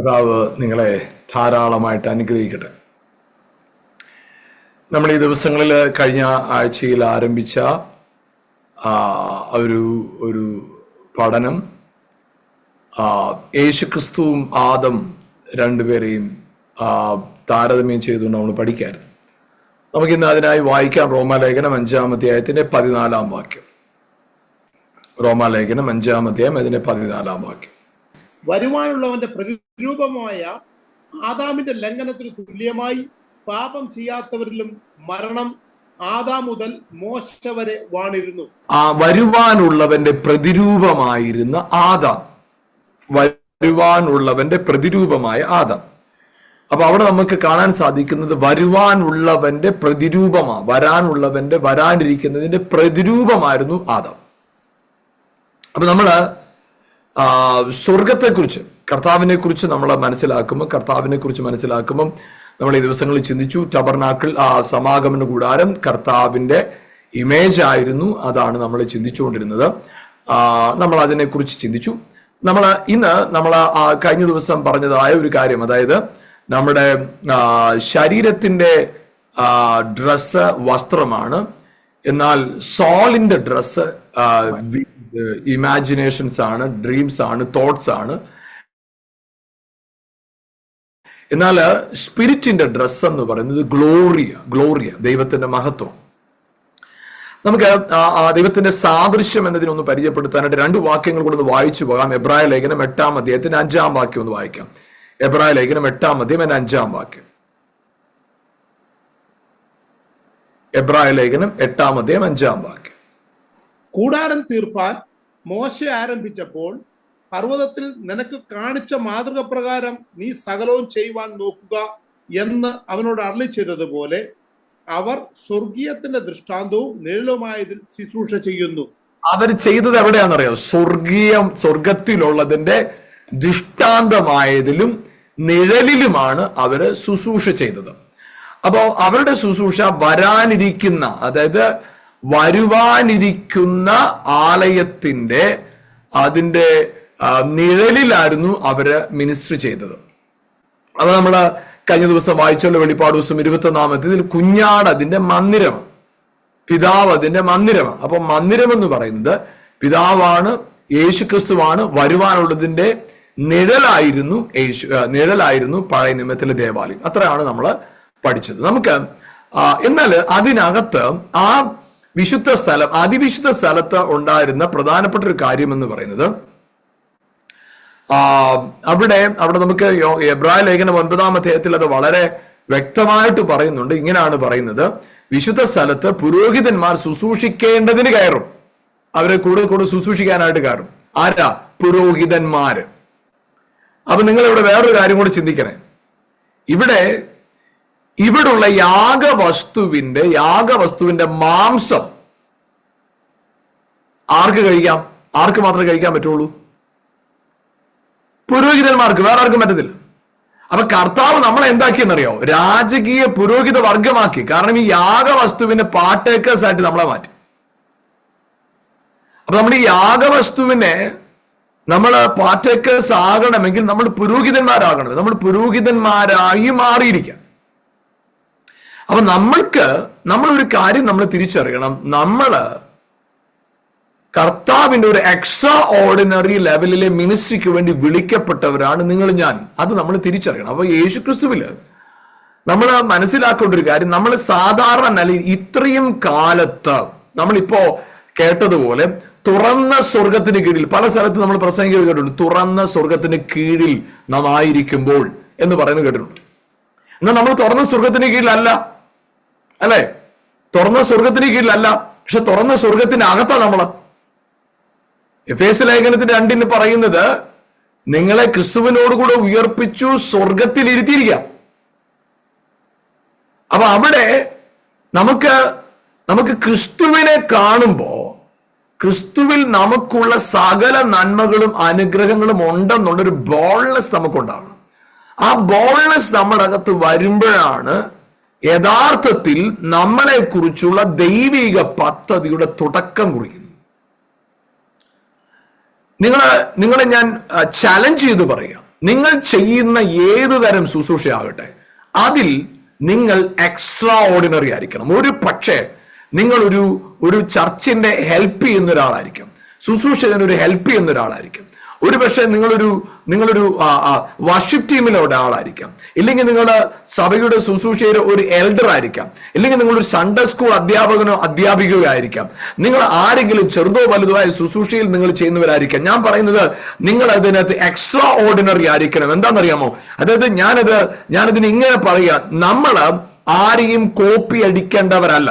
കർത്താവ് നിങ്ങളെ ധാരാളമായിട്ട് അനുഗ്രഹിക്കട്ടെ. നമ്മൾ ഈ ദിവസങ്ങളിൽ കഴിഞ്ഞ ആഴ്ചയിൽ ആരംഭിച്ച ഒരു പഠനം യേശുക്രിസ്തുവും ആദം രണ്ടുപേരെയും താരതമ്യം ചെയ്തുകൊണ്ട് നമ്മൾ പഠിക്കായിരുന്നു. നമുക്കിന്ന് അതിനായി വായിക്കാം റോമാലേഖനം 5-ാം അധ്യായത്തിന്റെ 14-ാം വാക്യം. റോമാലേഖനം 5-ാം അധ്യായം അതിന്റെ 14-ാം വാക്യം. വരുവാനുള്ളവന്റെ പ്രതിരൂപമായ ആദാമിന്റെ ലംഘനത്തിന് തുല്യമായി പാപം ചെയ്യാത്തവരിലും മരണം ആദാം മുതൽ മോശ വരെ വാണിരുന്നു. വരുവാനുള്ളവന്റെ പ്രതിരൂപമായിരുന്ന ആദാം, വരുവാനുള്ളവന്റെ പ്രതിരൂപമായ ആദാം. അപ്പൊ അവിടെ നമുക്ക് കാണാൻ സാധിക്കുന്നത് വരുവാനുള്ളവന്റെ വരാനുള്ളവന്റെ വരാനിരിക്കുന്നതിന്റെ പ്രതിരൂപമായിരുന്നു ആദാം. അപ്പൊ നമ്മള് സ്വർഗത്തെക്കുറിച്ച്, കർത്താവിനെ കുറിച്ച് നമ്മൾ മനസ്സിലാക്കുമ്പോൾ നമ്മൾ ഈ ദിവസങ്ങളിൽ ചിന്തിച്ചു. ടബർനാക്കിൾ, സമാഗമന കൂടാരം കർത്താവിന്റെ ഇമേജ് ആയിരുന്നു. അതാണ് നമ്മൾ ചിന്തിച്ചുകൊണ്ടിരുന്നത്. നമ്മൾ അതിനെക്കുറിച്ച് ചിന്തിച്ചു. ഇന്ന് നമ്മൾ കഴിഞ്ഞ ദിവസം പറഞ്ഞതായ ഒരു കാര്യം, അതായത് നമ്മുടെ ശരീരത്തിന്റെ ഡ്രസ്സ് വസ്ത്രമാണ്, എന്നാൽ സോളിന്റെ ഡ്രസ്സ് ഇമാജിനേഷൻസ് ആണ്, ഡ്രീംസ് ആണ്, തോട്ട്സ് ആണ്. എന്നാൽ സ്പിരിറ്റിന്റെ ഡ്രസ്സ് എന്ന് പറയുന്നത് ഗ്ലോറിയ, ദൈവത്തിന്റെ മഹത്വം. നമുക്ക് ദൈവത്തിന്റെ സാദൃശ്യം എന്നതിനൊന്ന് പരിചയപ്പെടുത്താനായിട്ട് 2 വാക്യങ്ങൾ കൂടെ ഒന്ന് വായിച്ചു പോകാം. എബ്രായ ലേഖനം 8-ാം അധ്യായത്തിന്റെ 5-ാം വാക്യം ഒന്ന് വായിക്കാം. എബ്രായ ലേഖനം 8-ാം അധ്യായം 5-ാം വാക്യം. എബ്രായ ലേഖനം 8-ാം അധ്യായം 5-ാം വാക്യം. കൂടാരം തീർപ്പാൻ മോശ ആരംഭിച്ചപ്പോൾ പർവ്വതത്തിൽ നിനക്ക് കാണിച്ച മാതൃക പ്രകാരം നീ സകലവും ചെയ്യുവാൻ നോക്കുക എന്ന് അവനോട് അരുളി ചെയ്തതുപോലെ അവർ സ്വർഗീയത്തിന്റെ ദൃഷ്ടാന്തവും നിഴലുമായതിൽ ശുശ്രൂഷ ചെയ്യുന്നു. അവർ ചെയ്തത് എവിടെയാണെന്നറിയോ? സ്വർഗത്തിലുള്ളതിന്റെ ദൃഷ്ടാന്തമായതിലും നിഴലിലുമാണ് അവര് ശുശ്രൂഷ ചെയ്തത്. അപ്പോ അവരുടെ ശുശ്രൂഷ വരുവാനിരിക്കുന്ന ആലയത്തിന്റെ അതിന്റെ നിഴലിലായിരുന്നു അവര് മിനിസ്റ്റർ ചെയ്തത്. അത് നമ്മള് കഴിഞ്ഞ ദിവസം വായിച്ചല്ലോ. വെളിപ്പാട് ദിവസം 21-ാം അധ്യായത്തിൽ കുഞ്ഞാട് അതിന്റെ മന്ദിരമാണ്, പിതാവ് അതിന്റെ മന്ദിരമാണ്. അപ്പൊ മന്ദിരം എന്ന് പറയുന്നത് പിതാവാണ്, യേശുക്രിസ്തുവാണ്. വരുവാനുള്ളതിന്റെ നിഴലായിരുന്നു പഴയ നിയമത്തിലെ ദേവാലയം. അത്രയാണ് നമ്മൾ പഠിച്ചത്. നമുക്ക് എന്നാൽ അതിനകത്ത് ആ അതിവിശുദ്ധ സ്ഥലത്ത് ഉണ്ടായിരുന്ന പ്രധാനപ്പെട്ട ഒരു കാര്യം എന്ന് പറയുന്നത്, അവിടെ നമുക്ക് എബ്രായ ലേഖനം 9-ാം അധ്യായത്തിൽ അത് വളരെ വ്യക്തമായിട്ട് പറയുന്നുണ്ട്. ഇങ്ങനെയാണ് പറയുന്നത്: വിശുദ്ധ സ്ഥലത്ത് പുരോഹിതന്മാർ ശുശ്രൂഷിക്കേണ്ടതിന് കയറും. അവരെ കൂടെ ശുശ്രൂഷിക്കാനായിട്ട് കയറും. ആരാ? പുരോഹിതന്മാര്. അപ്പൊ നിങ്ങൾ ഇവിടെ വേറൊരു കാര്യം കൂടി ചിന്തിക്കണേ. ഇവിടുള്ള യാഗവസ്തുവിന്റെ മാംസം ആർക്ക് മാത്രമേ കഴിക്കാൻ പറ്റുള്ളൂ? പുരോഹിതന്മാർക്ക്, വേറെ ആർക്കും പറ്റത്തില്ല. അപ്പൊ കർത്താവ് നമ്മളെ എന്താക്കിയെന്നറിയോ? രാജകീയ പുരോഹിത വർഗമാക്കി. കാരണം ഈ യാഗവസ്തുവിന്റെ പാർട്ടേക്കേഴ്സ് ആയിട്ട് നമ്മളെ മാറ്റി. അപ്പൊ നമ്മുടെ ഈ യാഗവസ്തുവിനെ നമ്മൾ പാർട്ടേക്കേഴ്സ് ആകണമെങ്കിൽ നമ്മൾ പുരോഹിതന്മാരാകണം. നമ്മൾ പുരോഹിതന്മാരായി മാറിയിരിക്കാം. അപ്പൊ നമ്മളൊരു കാര്യം നമ്മൾ തിരിച്ചറിയണം. നമ്മള് കർത്താവിന്റെ ഒരു എക്സ്ട്രാ ഓർഡിനറി ലെവലിലെ മിനിസ്ട്രിക്ക് വേണ്ടി വിളിക്കപ്പെട്ടവരാണ് നിങ്ങൾ, ഞാൻ. അത് നമ്മൾ തിരിച്ചറിയണം. അപ്പൊ യേശുക്രിസ്തുവില് നമ്മൾ മനസ്സിലാക്കേണ്ട ഒരു കാര്യം, നമ്മൾ സാധാരണ നിലയിൽ ഇത്രയും കാലത്ത് നമ്മളിപ്പോ കേട്ടതുപോലെ തുറന്ന സ്വർഗത്തിന് കീഴിൽ, പല സ്ഥലത്ത് നമ്മൾ പ്രസംഗിക്കുന്നത് കേട്ടിട്ടുണ്ട്. തുറന്ന സ്വർഗത്തിന് കീഴിൽ നാം ആയിരിക്കുമ്പോൾ എന്ന് പറയുന്നത് കേട്ടിട്ടുണ്ട്. എന്നാൽ നമ്മൾ തുറന്ന സ്വർഗത്തിന് കീഴിലല്ല, അല്ലെ? തുറന്ന സ്വർഗത്തിന് കീഴിലല്ല, പക്ഷെ തുറന്ന സ്വർഗത്തിനകത്താണ് നമ്മള്. എഫേസ്യ ലേഖനത്തിന്റെ 2 പറയുന്നത്, നിങ്ങളെ ക്രിസ്തുവിനോടുകൂടെ ഉയർപ്പിച്ചു സ്വർഗത്തിൽ ഇരുത്തിയിരിക്കാം. അപ്പൊ അവിടെ നമുക്ക് ക്രിസ്തുവിനെ കാണുമ്പോ ക്രിസ്തുവിൽ നമുക്കുള്ള സകല നന്മകളും അനുഗ്രഹങ്ങളും ഉണ്ടെന്നുള്ളൊരു ബോൾനെസ് നമുക്കുണ്ടാകണം. ആ ബോൾനെസ് നമ്മുടെ അകത്ത് വരുമ്പോഴാണ് യഥാർത്ഥത്തിൽ നമ്മളെ കുറിച്ചുള്ള ദൈവിക പദ്ധതിയുടെ തുടക്കം കുറിക്കുന്നത്. നിങ്ങളെ ഞാൻ ചാലഞ്ച് ചെയ്ത് പറയാം. നിങ്ങൾ ചെയ്യുന്ന ഏത് തരം ശുശ്രൂഷയാകട്ടെ അതിൽ നിങ്ങൾ എക്സ്ട്രാ ഓർഡിനറി ആയിരിക്കണം. ഒരു പക്ഷേ നിങ്ങൾ ഒരു ചർച്ചിന്റെ ഹെൽപ്പ് ചെയ്യുന്ന ഒരാളായിരിക്കും, ശുശ്രൂഷകൻ ഒരു ഹെൽപ്പ് ചെയ്യുന്ന ഒരാളായിരിക്കും, ഒരു പക്ഷേ നിങ്ങളൊരു വർഷിപ്പ് ടീമിലെ ഒരാളായിരിക്കാം, ഇല്ലെങ്കിൽ നിങ്ങളുടെ സഭയുടെ ശുശ്രൂഷയുടെ ഒരു എൽഡർ ആയിരിക്കാം, ഇല്ലെങ്കിൽ നിങ്ങളൊരു സൺഡേ സ്കൂൾ അധ്യാപകനോ അധ്യാപികയോ ആയിരിക്കാം. നിങ്ങൾ ആരെങ്കിലും ചെറുതോ വലുതോ ആയ ശുശ്രൂഷയിൽ നിങ്ങൾ ചെയ്യുന്നവരായിരിക്കാം. ഞാൻ പറയുന്നത് നിങ്ങൾ അതിനകത്ത് എക്സ്ട്രാ ഓർഡിനറി ആയിരിക്കണം. എന്താണെന്നറിയാമോ? അതായത് ഞാനിതിന് ഇങ്ങനെ പറയുക, നമ്മൾ ആരെയും കോപ്പി അടിക്കേണ്ടവരല്ല.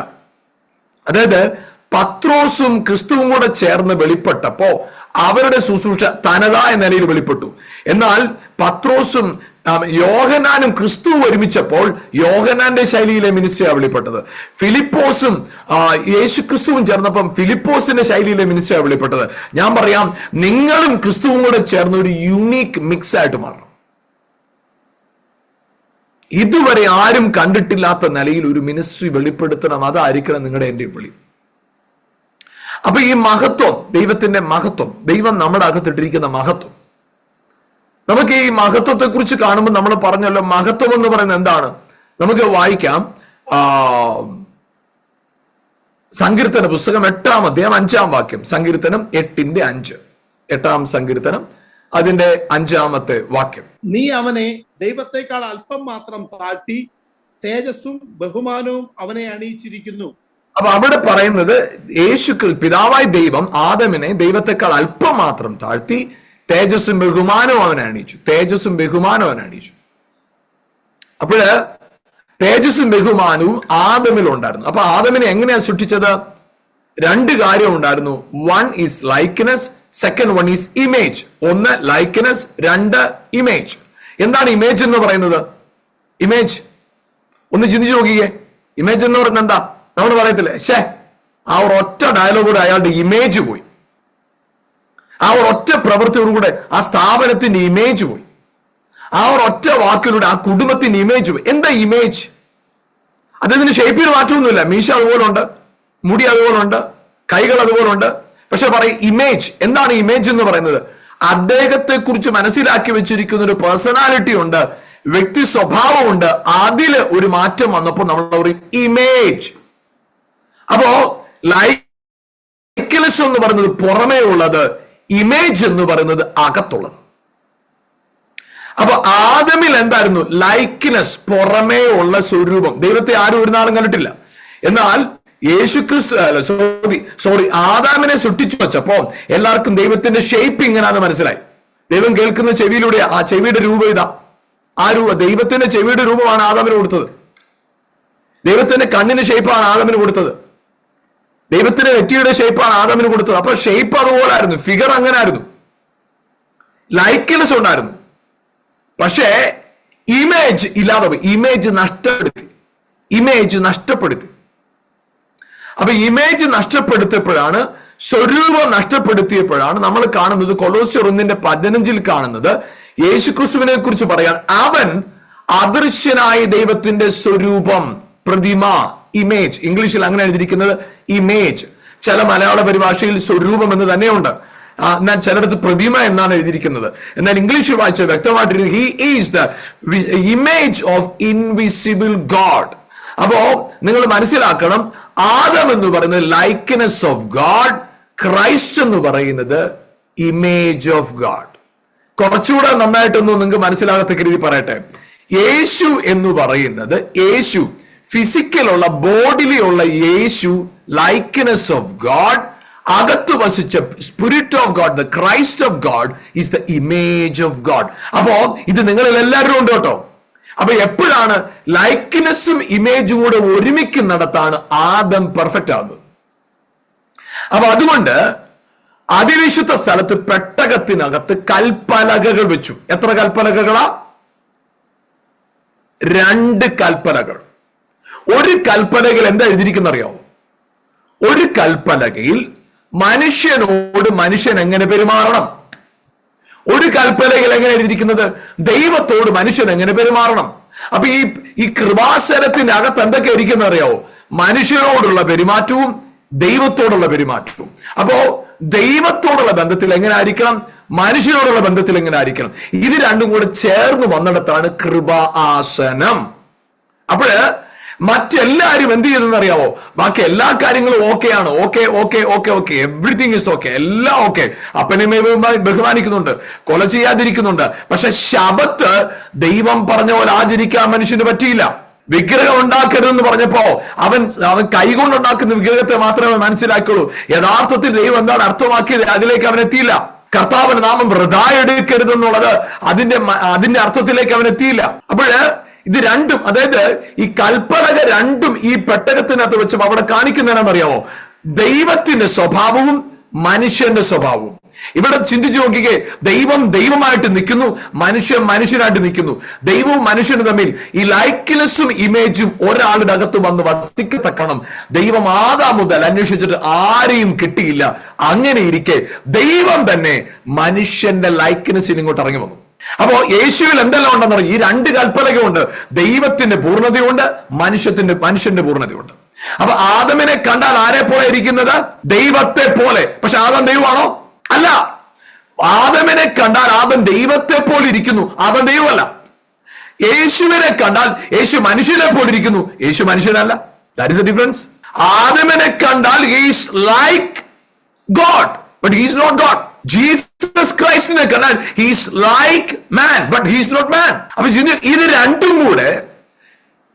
അതായത് പത്രോസും ക്രിസ്തുവും കൂടെ ചേർന്ന് വെളിപ്പെട്ടപ്പോ അവരുടെ ശുശ്രൂഷ തനതായ നിലയിൽ വെളിപ്പെട്ടു. എന്നാൽ പത്രോസും യോഹന്നാനും ക്രിസ്തുവും ഒരുമിച്ചപ്പോൾ യോഹന്നാന്റെ ശൈലിയിലെ മിനിസ്ട്രിയാണ് വെളിപ്പെട്ടത്. ഫിലിപ്പോസും യേശു ക്രിസ്തുവും ചേർന്നപ്പം ഫിലിപ്പോസിന്റെ ശൈലിയിലെ മിനിസ്ട്രിയാണ് വെളിപ്പെട്ടത്. ഞാൻ പറയാം, നിങ്ങളും ക്രിസ്തുവും കൂടെ ചേർന്ന് ഒരു യുണീക്ക് മിക്സ് ആയിട്ട് മാറണം. ഇതുവരെ ആരും കണ്ടിട്ടില്ലാത്ത നിലയിൽ ഒരു മിനിസ്ട്രി വെളിപ്പെടുത്തണം. അതായിരിക്കണം നിങ്ങളുടെ എന്റെയും വിളി. അപ്പൊ ഈ മഹത്വം, ദൈവത്തിന്റെ മഹത്വം, ദൈവം നമ്മുടെ അകത്തിട്ടിരിക്കുന്ന മഹത്വം, നമുക്ക് ഈ മഹത്വത്തെ കുറിച്ച് കാണുമ്പോൾ നമ്മൾ പറഞ്ഞല്ലോ, മഹത്വം എന്ന് പറയുന്നത് എന്താണ്? നമുക്ക് വായിക്കാം. സങ്കീർത്തന പുസ്തകം 8-ാം അധ്യായം 5-ാം വാക്യം. സങ്കീർത്തനം 8:5, 8-ാം സങ്കീർത്തനം അതിന്റെ 5-ാമത്തെ വാക്യം. നീ അവനെ ദൈവത്തെക്കാൾ അല്പം മാത്രം താഴ്ത്തി, തേജസ്സും ബഹുമാനവും അവനെ അണിയിച്ചിരിക്കുന്നു. അപ്പൊ അവിടെ പറയുന്നത് യേശു പിതാവായ ദൈവം ആദമിനെ ദൈവത്തെക്കാൾ അല്പം മാത്രം താഴ്ത്തി, തേജസ്സും ബഹുമാനവും അവനെ അണിയിച്ചു. തേജസ്സും ബഹുമാനവും അവനെ അണിയിച്ചു. അപ്പോഴ് തേജസ്സും ബഹുമാനവും ആദമിൽ ഉണ്ടായിരുന്നു. അപ്പൊ ആദമിനെ എങ്ങനെയാ സൃഷ്ടിച്ചത്? 2 കാര്യം ഉണ്ടായിരുന്നു. 1 is likeness, second 1 is image. 1 likeness, 2 image. എന്താണ് ഇമേജ് എന്ന് പറയുന്നത്? ഇമേജ് ഒന്ന് ചിന്തിച്ചു നോക്കിക്കേ. ഇമേജ് എന്ന് പറയുന്നത് എന്താ? നമ്മൾ പറയത്തില്ലേ, ആ ഒരൊറ്റ ഡയലോഗൂടെ അയാളുടെ ഇമേജ് പോയി, ആ ഒരൊറ്റ പ്രവൃത്തിയോടുകൂടെ ആ സ്ഥാപനത്തിന്റെ ഇമേജ് പോയി, ആ ഒരൊറ്റ വാക്കിലൂടെ ആ കുടുംബത്തിന്റെ ഇമേജ് പോയി. എന്താ ഇമേജ്? അദ്ദേഹത്തിന് ഷേപ്പിൽ മാറ്റമൊന്നുമില്ല. മീശ അതുപോലെ ഉണ്ട്, മുടി അതുപോലെ ഉണ്ട്, കൈകൾ അതുപോലെ ഉണ്ട്. പക്ഷെ പറയും ഇമേജ്. എന്താണ് ഇമേജ് എന്ന് പറയുന്നത്? അദ്ദേഹത്തെ കുറിച്ച് മനസ്സിലാക്കി വെച്ചിരിക്കുന്ന ഒരു പേഴ്സണാലിറ്റി ഉണ്ട്, വ്യക്തി സ്വഭാവമുണ്ട്. അതില് ഒരു മാറ്റം വന്നപ്പോൾ നമ്മൾ പറയും ഇമേജ്. അപ്പോ ലൈക്ക്നെസ് എന്ന് പറയുന്നത് പുറമേ ഉള്ളത്, ഇമേജ് എന്ന് പറയുന്നത് അകത്തുള്ളത്. അപ്പൊ ആദമിൽ എന്തായിരുന്നു? ലൈക്ക്നെസ്, പുറമേ ഉള്ള സ്വരൂപം. ദൈവത്തെ ആരും ഒരു നാളും കണ്ടിട്ടില്ല. എന്നാൽ ആദാമിനെ സൃഷ്ടിച്ചു വെച്ചപ്പോ എല്ലാവർക്കും ദൈവത്തിന്റെ ഷേപ്പ് ഇങ്ങനെയാണെന്ന് മനസ്സിലായി. ദൈവം കേൾക്കുന്ന ചെവിയിലൂടെ ആ ചെവിയുടെ രൂപം ഇതാ. ആ ദൈവത്തിന്റെ ചെവിയുടെ രൂപമാണ് ആദാമിന് കൊടുത്തത്. ദൈവത്തിന്റെ കണ്ണിന്റെ ഷേപ്പാണ് ആദാമിന് കൊടുത്തത്. ദൈവത്തിന്റെ നെറ്റിയുടെ ഷേപ്പാണ് ആദാമിന് കൊടുത്തത്. അപ്പൊ ഷേപ്പ് അതുപോലായിരുന്നു, ഫിഗർ അങ്ങനെ ആയിരുന്നു, ലൈക്ക്നെസ് ഉണ്ടായിരുന്നു. പക്ഷേ ഇമേജ് ഇല്ലാതെ പോയി. ഇമേജ് നഷ്ടപ്പെടുത്തി. അപ്പൊ ഇമേജ് നഷ്ടപ്പെടുത്തിയപ്പോഴാണ്, സ്വരൂപം നഷ്ടപ്പെടുത്തിയപ്പോഴാണ് നമ്മൾ കാണുന്നത്, കൊലോസ്യർ 1:15 കാണുന്നത്, യേശുക്രിസ്തുവിനെ കുറിച്ച് പറയാൻ, അവൻ അദൃശ്യനായ ദൈവത്തിന്റെ സ്വരൂപം, പ്രതിമ, ഇമേജ്. ഇംഗ്ലീഷിൽ അങ്ങനെ എഴുതിയിരിക്കുന്നത് ഇമേജ്. ചില മലയാള പരിഭാഷയിൽ സ്വരൂപം എന്ന് തന്നെയുണ്ട്, എന്നാൽ ചിലടത്ത് പ്രതിമ എന്നാണ് എഴുതിയിരിക്കുന്നത്. എന്നാൽ ഇംഗ്ലീഷിൽ വായിച്ച വ്യക്തമായിട്ടിരിക്കുന്നത് he is the image of invisible God. അപ്പോ നിങ്ങൾ മനസ്സിലാക്കണം, ആദം എന്ന് പറയുന്നത് ലൈക്ക്നെസ് ഓഫ് ഗോഡ്, ക്രൈസ്റ്റ് എന്ന് പറയുന്നത് ഇമേജ് ഓഫ് ഗോഡ്. കുറച്ചുകൂടെ നന്നായിട്ടൊന്നും നിങ്ങൾക്ക് മനസ്സിലാകത്തക്ക രീതി പറയട്ടെ. യേശു എന്ന് പറയുന്നത്, യേശു ഫിസിക്കലുള്ള ബോഡിയിലുള്ള യേശു ലൈക്ക്നെസ് ഓഫ് ഗോഡ്, അകത്ത് വസിച്ച spirit of God, the Christ of God is the image of God. അപ്പോ ഇത് നിങ്ങളിൽ എല്ലാവരും ഉണ്ട് കേട്ടോ. അപ്പൊ എപ്പോഴാണ് ലൈക്ക്നെസ്സും ഇമേജും കൂടെ ഒരുമിക്കുന്നിടത്താണ് ആദം പെർഫെക്റ്റ് ആകുന്നത്. അപ്പൊ അതുകൊണ്ട് അതിവിശുദ്ധ സ്ഥലത്ത് പെട്ടകത്തിനകത്ത് കൽപ്പലകകൾ വെച്ചു. എത്ര കൽപ്പലകകളാ? 2 കൽപ്പലകൾ. ഒരു കൽപ്പലകയിൽ എന്താ എഴുതിയിരിക്കുന്ന അറിയാവോ? ഒരു കൽപ്പലകയിൽ മനുഷ്യനോട് മനുഷ്യൻ എങ്ങനെ പെരുമാറണം. ഒരു കൽപ്പലകയിൽ എങ്ങനെ എഴുതിയിരിക്കുന്നത്? ദൈവത്തോട് മനുഷ്യൻ എങ്ങനെ പെരുമാറണം. അപ്പൊ ഈ കൃപാസനത്തിന്റെ അകത്ത് എന്തൊക്കെ ഇരിക്കുന്ന അറിയാവോ? മനുഷ്യനോടുള്ള പെരുമാറ്റവും ദൈവത്തോടുള്ള പെരുമാറ്റവും. അപ്പോ ദൈവത്തോടുള്ള ബന്ധത്തിൽ എങ്ങനെ ആയിരിക്കണം? മനുഷ്യനോടുള്ള ബന്ധത്തിൽ എങ്ങനെ ആയിരിക്കണം. ഇത് രണ്ടും കൂടെ ചേർന്ന് വന്നിടത്താണ് കൃപാ ആസനം. അപ്പോഴ് മറ്റെല്ലാവരും എന്ത് ചെയ്തെന്ന് അറിയാവോ? ബാക്കി എല്ലാ കാര്യങ്ങളും ഓക്കെയാണ്, ഓക്കെ എവ്രിതിങ് ഇസ് ഓക്കെ, എല്ലാം ഓക്കെ. അപ്പനെയും ബഹുമാനിക്കുന്നുണ്ട്, കൊല ചെയ്യാതിരിക്കുന്നുണ്ട്. പക്ഷെ ശബത്ത് ദൈവം പറഞ്ഞ പോലെ ആചരിക്കാൻ മനുഷ്യന് പറ്റിയില്ല. വിഗ്രഹം ഉണ്ടാക്കരുതെന്ന് പറഞ്ഞപ്പോ അവൻ കൈകൊണ്ടുണ്ടാക്കുന്ന വിഗ്രഹത്തെ മാത്രമേ മനസ്സിലാക്കുള്ളൂ. യഥാർത്ഥത്തിൽ ദൈവം എന്താണ് അർത്ഥമാക്കിയത് അതിലേക്ക് അവൻ എത്തിയില്ല. കർത്താവിന്റെ നാമം വൃഥാ എടുക്കരുതെന്നുള്ളത് അതിന്റെ അർത്ഥത്തിലേക്ക് അവൻ എത്തിയില്ല. അപ്പോഴ് ഇത് രണ്ടും, അതായത് ഈ കൽപ്പനക രണ്ടും ഈ പെട്ടകത്തിനകത്ത് വെച്ച് അവിടെ കാണിക്കുന്നതിനാണെന്നറിയാമോ? ദൈവത്തിന്റെ സ്വഭാവവും മനുഷ്യന്റെ സ്വഭാവവും. ഇവിടെ ചിന്തിച്ചു നോക്കിക്കേ, ദൈവം ദൈവമായിട്ട് നിൽക്കുന്നു, മനുഷ്യൻ മനുഷ്യനായിട്ട് നിൽക്കുന്നു. ദൈവവും മനുഷ്യനും തമ്മിൽ ഈ ലൈക്ക്നെസ്സും ഇമേജും ഒരാളുടെ അകത്ത് വന്ന് വസിക്കത്തക്കണം ദൈവം ആദാം മുതൽ അന്വേഷിച്ചിട്ട് ആരെയും കിട്ടിയില്ല. അങ്ങനെ ഇരിക്കെ ദൈവം തന്നെ മനുഷ്യന്റെ ലൈക്ക്നെസ്സിൽ ഇങ്ങോട്ട് ഇറങ്ങി വന്നു. അപ്പോ യേശുവിൽ എന്തെല്ലാം ഉണ്ടെന്ന് പറയും? ഈ രണ്ട് കൽപ്പനകളുണ്ട്. ദൈവത്തിന്റെ പൂർണ്ണതയുണ്ട്, മനുഷ്യന്റെ പൂർണ്ണതയുണ്ട്. അപ്പൊ ആദമിനെ കണ്ടാൽ ആരെ പോലെ ഇരിക്കുന്നത്? ദൈവത്തെ പോലെ. പക്ഷെ ആദം ദൈവമാണോ? അല്ല. ആദമിനെ കണ്ടാൽ ആദം ദൈവത്തെ പോലെ ഇരിക്കുന്നു, ആദം ദൈവമല്ല. യേശുവിനെ കണ്ടാൽ യേശു മനുഷ്യനെ പോലെ ഇരിക്കുന്നു, യേശു മനുഷ്യനല്ല. That is the difference. ആദമിനെ കണ്ടാൽ he is like God, but he is not God. Jesus ക്രൈസ്റ്റിനെ കണ്ടാൽ he is like man, but he is not man. അപ്പൊ ഇത് രണ്ടും കൂടെ,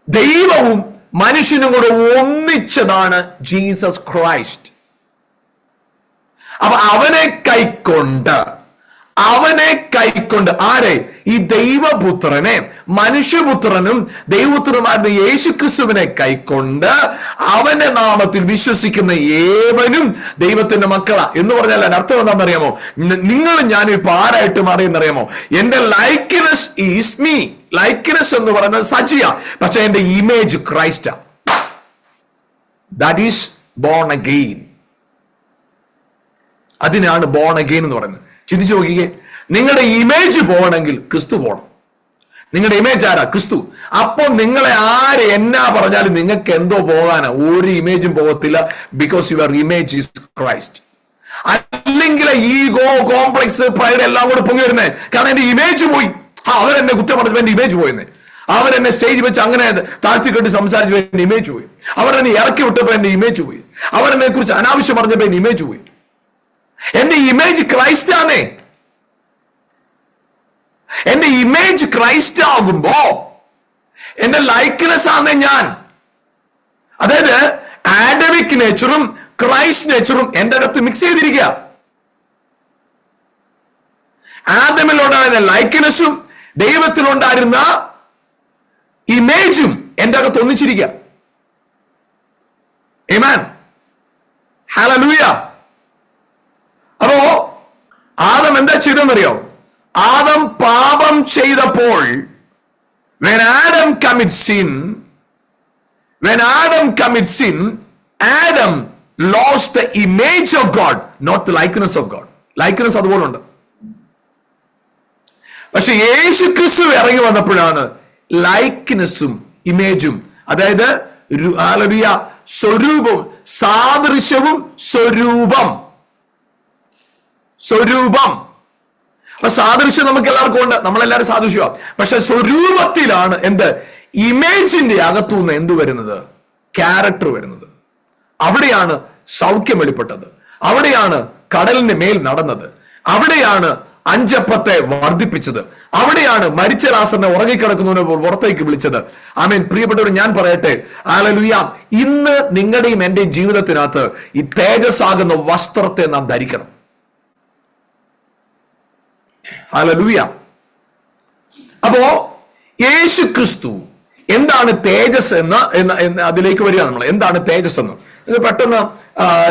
ദൈവവും മനുഷ്യനും കൂടെ ഒന്നിച്ചതാണ് ജീസസ് ക്രൈസ്റ്റ്. അപ്പൊ അവനെ കൈക്കൊണ്ട് ആരെ? ഈ ദൈവപുത്രനെ, മനുഷ്യപുത്രനും ദൈവപുത്രനുമായിരുന്ന യേശു ക്രിസ്തുവിനെ കൈക്കൊണ്ട് അവന്റെ നാമത്തിൽ വിശ്വസിക്കുന്ന ഏവനും ദൈവത്തിന്റെ മക്കളാ എന്ന് പറഞ്ഞാൽ അർത്ഥം എന്താണെന്നറിയാമോ? നിങ്ങളും ഞാനും ഇപ്പൊ ആരായിട്ട് മാറിയെന്നറിയാമോ? എന്റെ ലൈക്ക്നെസ് ഈസ് മീ. ലൈക്ക്നെസ് എന്ന് പറയുന്നത് സജിയ, പക്ഷെ എന്റെ ഇമേജ് ക്രൈസ്റ്റാ. That is born again. അതിനാണ് ബോൺ അഗെയിൻ എന്ന് പറയുന്നത്. ചിന്തിച്ചു നോക്കിക്കേ, നിങ്ങളുടെ ഇമേജ് പോകണമെങ്കിൽ ക്രിസ്തു പോകണം. നിങ്ങളുടെ ഇമേജ് ആരാ? ക്രിസ്തു. അപ്പൊ നിങ്ങളെ ആര് എന്നാ പറഞ്ഞാലും നിങ്ങൾക്ക് എന്തോ പോകാനാ? ഒരു ഇമേജും പോകത്തില്ല. Because your image is Christ. അല്ലെങ്കിൽ ഈഗോ, കോംപ്ലക്സ്, പ്രൈഡ് എല്ലാം കൂടെ പൊങ്ങി വരുന്നേ. കാരണം എന്റെ ഇമേജ് പോയി. അവരെന്നെ കുറ്റം പറഞ്ഞപ്പോ എന്റെ ഇമേജ് പോയെന്നേ. അവരെന്നെ സ്റ്റേജ് വെച്ച് അങ്ങനെ താഴ്ത്തിക്കെട്ടി സംസാരിച്ചപ്പോ എന്റെ ഇമേജ് പോയി. അവരെന്നെ ഇറക്കി വിട്ടപ്പോ എന്റെ ഇമേജ് പോയി. അവരെന്നെ കുറിച്ച് അനാവശ്യം പറഞ്ഞപ്പോ എന്റെ ഇമേജ് പോയി. എന്റെ ഇമേജ് ക്രൈസ്റ്റ് ആണേ. എന്റെ ഇമേജ് ക്രൈസ്റ്റ് ആകുമ്പോ എന്റെ ലൈക്ക്നെസ് ആണ് ഞാൻ. അതായത് ആഡമിക് നേച്ചറും ക്രൈസ്റ്റ് നേച്ചറും എന്റെ അകത്ത് മിക്സ് ചെയ്തിരിക്കുക. ആദമിലുണ്ടായിരുന്ന ലൈക്ക്നെസ്സും ദൈവത്തിലുണ്ടായിരുന്ന ഇമേജും എന്റെ അകത്ത് ഒന്നിച്ചിരിക്കുക. ആമേൻ, ഹല്ലേലൂയ. അപ്പോ ആദം എന്താ ചെയ്തെന്നറിയോ? ആദം പാപം ചെയ്തപ്പോൾ when Adam commits sin, Adam lost the image of God, not the likeness of God. likeness അതുപോലെ ഉണ്ട്. പക്ഷെ യേശു ക്രിസ്തു ഇറങ്ങി വന്നപ്പോഴാണ് ലൈക്ക്നെസ്സും ഇമേജും, അതായത് ഹല്ലേലൂയ, സ്വരൂപം, സാദൃശ്യവും സ്വരൂപം. അപ്പൊ സാദൃശ്യം നമുക്ക് എല്ലാവർക്കും ഉണ്ട്, നമ്മളെല്ലാവരും സാദൃശ്യമാണ്. പക്ഷെ സ്വരൂപത്തിലാണ് എന്ത്? ഇമേജിന്റെ അകത്തുനിന്ന് എന്ത് വരുന്നത്? ക്യാരക്ടർ വരുന്നത്. അവിടെയാണ് സൗഖ്യം വെളിപ്പെട്ടത്. അവിടെയാണ് കടലിന് മേൽ നടന്നത്. അവിടെയാണ് അഞ്ചപ്പത്തെ വർദ്ധിപ്പിച്ചത്. അവിടെയാണ് മരിച്ച ലാസറിനെ ഉറങ്ങിക്കിടക്കുന്നതിനെ പുറത്തേക്ക് വിളിച്ചത്. ആമേൻ. പ്രിയപ്പെട്ടവർ, ഞാൻ പറയട്ടെ, ഹല്ലേലൂയ, ഇന്ന് നിങ്ങളുടെയും എന്റെയും ജീവിതത്തിനകത്ത് ഈ തേജസ്സാകുന്ന വസ്ത്രത്തെ നാം ധരിക്കണം. ഹല്ലേലൂയ. അപ്പോ യേശു ക്രിസ്തു എന്താണ് തേജസ് എന്ന് അതിലേക്ക് വരിക. നമ്മൾ എന്താണ് തേജസ് എന്ന് ഇത് പെട്ടെന്ന്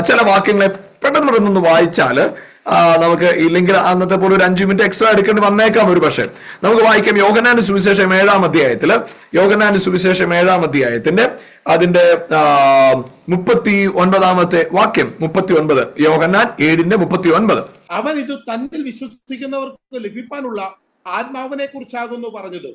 ചില വാക്യങ്ങളെ പെട്ടെന്ന് വായിച്ചാല് നമുക്ക്, ഇല്ലെങ്കിൽ അന്നത്തെ പോലെ ഒരു 5 മിനിറ്റ് എക്സ്ട്രാ എടുക്കേണ്ടി വന്നേക്കാം. ഒരു പക്ഷേ നമുക്ക് വായിക്കാം. യോഹന്നാന്റെ സുവിശേഷം 7-ാം അധ്യായത്തില്, യോഹന്നാന്റെ സുവിശേഷം 7-ാം അധ്യായത്തിന്റെ അതിന്റെ 39-ാമത്തെ വാക്യം, 39, യോഹന്നാൻ 7:39. അവൻ ഇത് തന്നിൽ വിശ്വസിക്കുന്നവർക്ക് ലഭിക്കാനുള്ള ആത്മാവിനെ കുറിച്ചാകുന്നു പറഞ്ഞത്.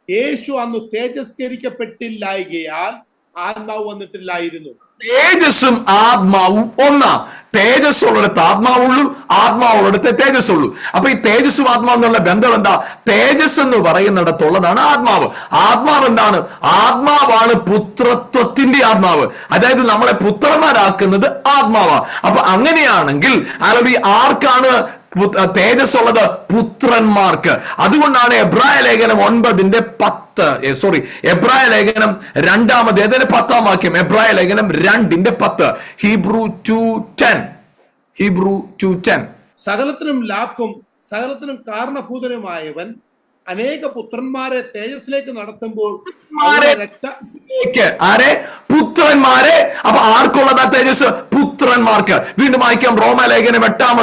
യേശു അന്ന് തേജസ്കരിക്കപ്പെട്ടില്ലായകയാൽ ആത്മാവ് വന്നിട്ടില്ലായിരുന്നു. തേജസ്സും ആത്മാവും ഒന്നാ. തേജസ് ഉള്ളിടത്ത് ആത്മാവുള്ളൂ, ആത്മാവുള്ളിടത്ത് തേജസ് ഉള്ളൂ. അപ്പൊ ഈ തേജസ്സും ആത്മാവും എന്നുള്ള ബന്ധം എന്താ? തേജസ് എന്ന് പറയുന്നിടത്തുള്ളതാണ് ആത്മാവ്. ആത്മാവ് എന്താണ്? ആത്മാവാണ് പുത്രത്വത്തിന്റെ ആത്മാവ്. അതായത് നമ്മളെ പുത്രന്മാരാക്കുന്നത് ആത്മാവാ. അപ്പൊ അങ്ങനെയാണെങ്കിൽ അല്ലെങ്കിൽ ആർക്കാണ് തേജസ് ഉള്ളത്? പുത്രന്മാർക്ക്. അതുകൊണ്ടാണ് എബ്രായ ലേഖനം 9:10 എബ്രായ ലേഖനം 2-10 വാക്യം, എബ്രായ ലേഖനം 2:10, ഹീബ്രു 2:10. സകലത്തിനും ലാക്കും സകലത്തിനും കാരണഭൂതനുമായവൻ അനേക പുത്രന്മാരെ തേജസ്സിലേക്ക് നടത്തുമ്പോൾ ആരെ? പുത്രന്മാരെ. അപ്പൊ ആർക്കുള്ളതാ തേജസ്? പുത്രന്മാർക്ക്. വീണ്ടും വായിക്കാം റോമാലേഖനം 8-ാം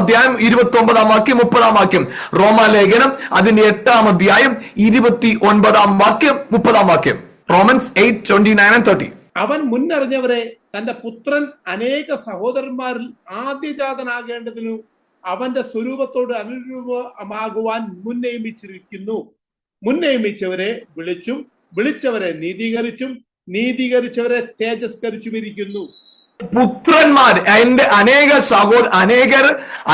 29-ാം വാക്യം 30-ാം വാക്യം. റോമാലേഖനം അതിന്റെ 8-ാം അധ്യായം 29-ാം വാക്യം 30-ാം വാക്യം. റോമൻസ് 8:29-30. അവൻ മുന്നറിഞ്ഞവരെ തന്റെ പുത്രൻ അനേക സഹോദരന്മാരിൽ ആദ്യജാതനാകേണ്ടതിനു അവന്റെ സ്വരൂപത്തോട് അനുരൂപമാകുവാൻ മുന്നയിച്ചവരെ വിളിച്ചും വിളിച്ചവരെ നീതീകരിച്ചും നീതീകരിച്ചവരെ തേജസ്കരിച്ചുമിരിക്കുന്നു. പുത്രന്മാർ എന്റെ